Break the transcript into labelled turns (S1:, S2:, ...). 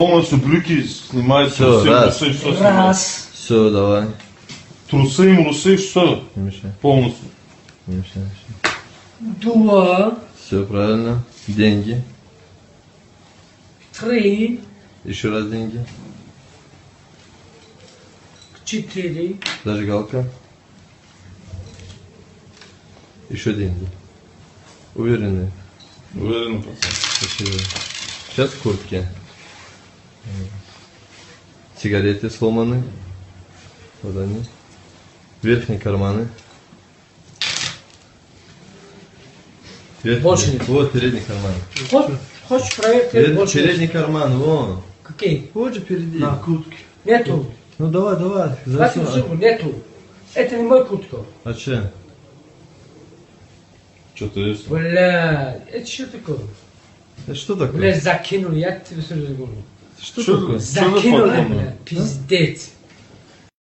S1: Полно со брюки, снимајте
S2: Всё, раз.
S1: и што
S3: Раз.
S2: Все, давай.
S1: Труси и мруси, што?
S2: Миша,
S1: Полностью.
S2: Миша.
S3: Два.
S2: Все правильно. Деньги.
S3: Три.
S2: Еще раз деньги.
S3: Четыре.
S2: Зажигалка. Еще деньги. Уверены?
S1: Уверен, пацан.
S2: Спасибо. Сейчас в куртке. Сигареты сломаны. Вот они. Верхние карманы.
S3: Больше нет.
S2: Вот передний карман.
S3: Хочешь проверить? Больше нет.
S2: Передний карман, вон.
S3: Какие?
S2: Вот же впереди.
S1: На куртке.
S3: Нету.
S2: Ну давай, давай.
S3: Хватит зубы, нету. Это не мой куртка.
S2: А че?
S1: Что-то есть?
S3: Бля, это что такое?
S2: Это что такое?
S3: Бля, закинули, я тебе сразу говорю.
S2: Что такое?
S3: Закинули, бля, пиздец.